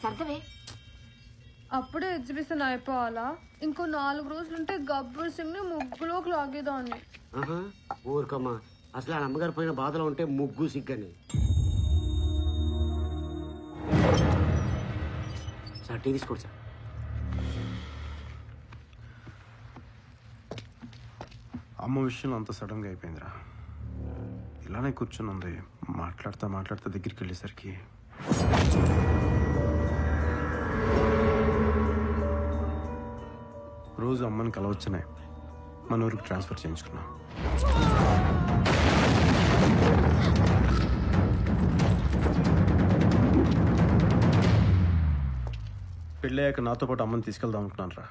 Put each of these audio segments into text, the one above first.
సర్దవే. అప్పుడే ఎగ్జిబిషన్ అయిపోవాలా? ఇంకో 4 రోజులుంటే గబ్బర్ సింగ్ ని ముగ్గులోకి లాగేదాన్ని. ఊరుకోమ్మా, అసలు ఆ అమ్మగారు పోయిన బాధలో ఉంటే ముగ్గు సిగ్గని. సార్ టీ తీసుకోండి సార్. అమ్మ విషయంలో అంత సడన్గా అయిపోయిందిరా. ఇలానే కూర్చుని ఉంది, మాట్లాడుతా దగ్గరికి వెళ్ళేసరికి రోజు అమ్మని కలవచ్చునే మన ఊరికి ట్రాన్స్ఫర్ చేయించుకున్నాం. పెళ్ళయ్యాక నాతో పాటు అమ్మని తీసుకెళ్దాం అనుకున్నాను రా.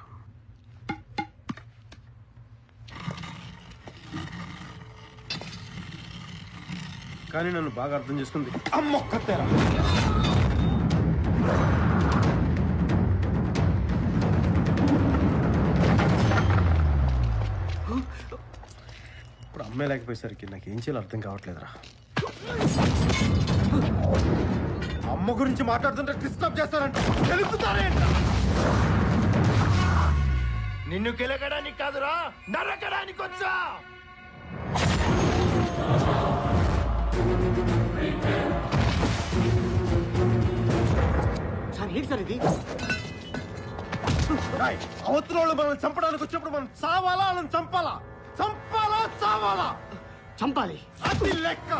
కానీ నన్ను బాగా అర్థం చేసుకుంది అమ్మ ఒక్కతేరా. ఇప్పుడు అమ్మాయి లేకపోయేసరికి నాకేం చేయాలో అర్థం కావట్లేదురా. అమ్మ గురించి మాట్లాడుతుంటే డిస్టర్బ్ చేస్తారంట. తెలుపుతారేంట? నిన్ను కెలకడానికి కాదురా, నరకడానికి వచ్చా. సార్ ఏంటి సార్ ఇది? అవతల వాళ్ళు మనం చంపడానికి వచ్చినప్పుడు మనం చావాలా వాళ్ళని చంపాలా? చంపాలా చావాలా? చంపాలి. అది లెక్క.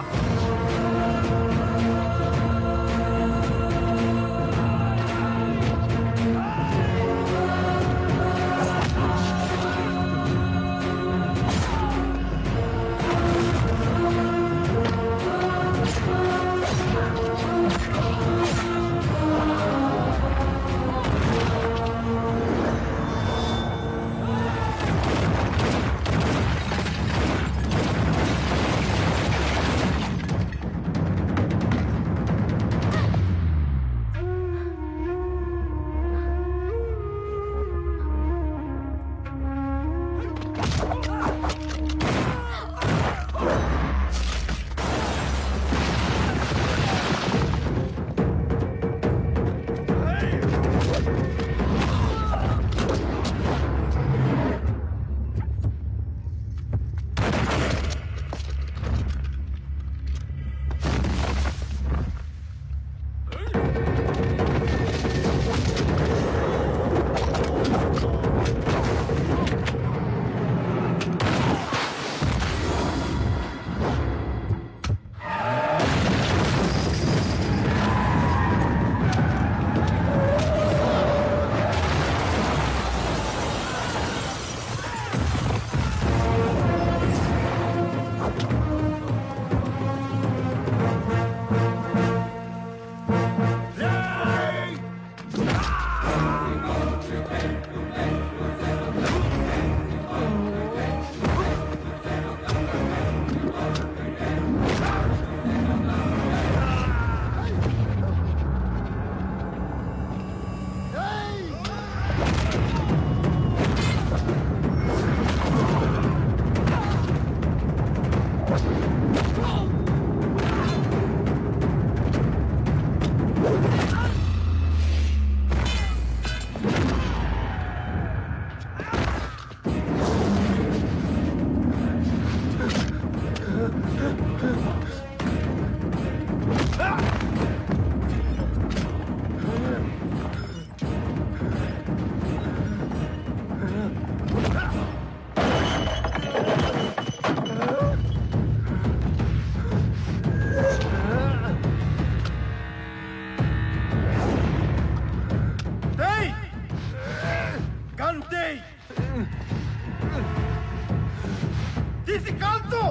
తీసి కాల్చు.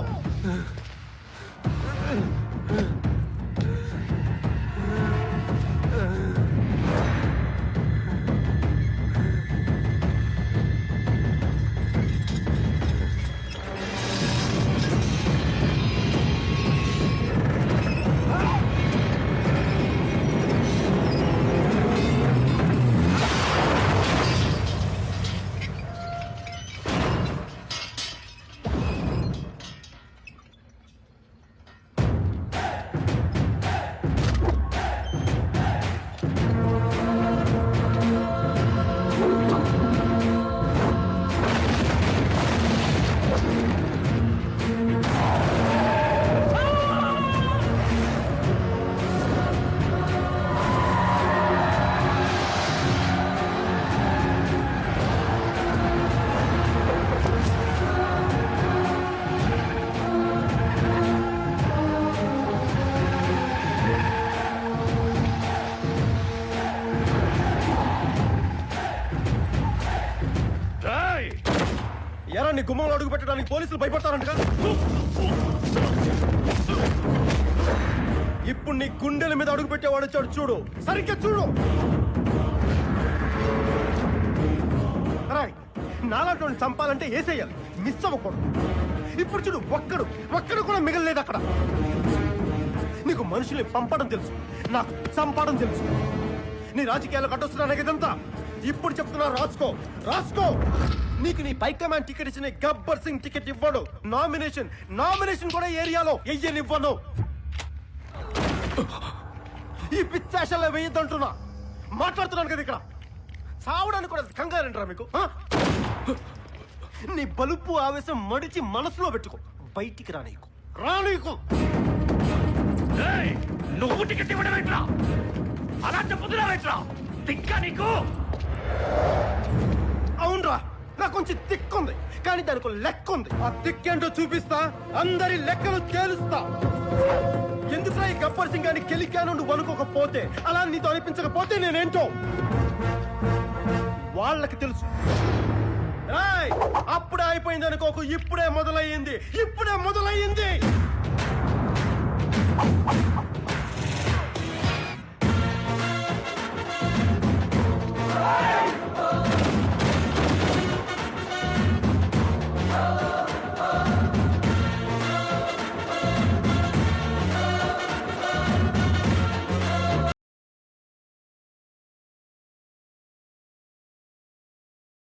ఎరా నీ గుమ్మంలో అడుగు పెట్టడానికి పోలీసులు భయపడతారంటగా. ఇప్పుడు నీ గుండెల మీద అడుగు పెట్టేవాడు వచ్చాడు చూడు, సరిగ్గా చూడు. నాలాంటి చంపాలంటే ఏసేయాలి, మిస్ అవ్వకూడదు. ఇప్పుడు చూడు, ఒక్కడు కూడా మిగలలేదు అక్కడ. నీకు మనుషుల్ని పంపడం తెలుసు, నాకు చంపడం తెలుసు. నీ రాజకీయాలకు అడ్డొస్తున్నా ఇదంతా. ఇప్పుడు చెప్తున్నా, రాసుకో. నీకు నీ పైకమాండ్ టికెట్ ఇచ్చిన గబ్బర్ సింగ్ టికెట్ ఇవ్వడు. నామినేషన్ కూడా ఏరియాలో వెయ్యనివ్వను. ఈ పిచ్చాషాల్లో వేయద్దంటున్నా. మాట్లాడుతున్నాను కదా ఇక్కడ. సావడానికి కూడా కంగారంటారా మీకు? నీ బలుపు ఆవేశం మడిచి మనసులో పెట్టుకో, బయటికి రానీకు. నువ్వు టికెట్ ఇవ్వడం ఏంట్రా? అలా చెప్పుతున్నావేంట్రా? తిక్కా నీకు? అవునరా, నాకు కొంచెం తిక్కుంది, కానీ దానికి లెక్క ఉంది. ఆ తిక్కేంటో చూపిస్తా, అందరి లెక్కలు తేలుస్తా. ఎందుకురా ఈ గబ్బర్ సింగ్ గాని గెలికాను నువ్వు అనుకోకపోతే, అలా నీతో అనిపించకపోతే నేనేంటో వాళ్ళకి తెలుసు. అప్పుడే అయిపోయింది అనుకోకు, ఇప్పుడే మొదలయ్యింది.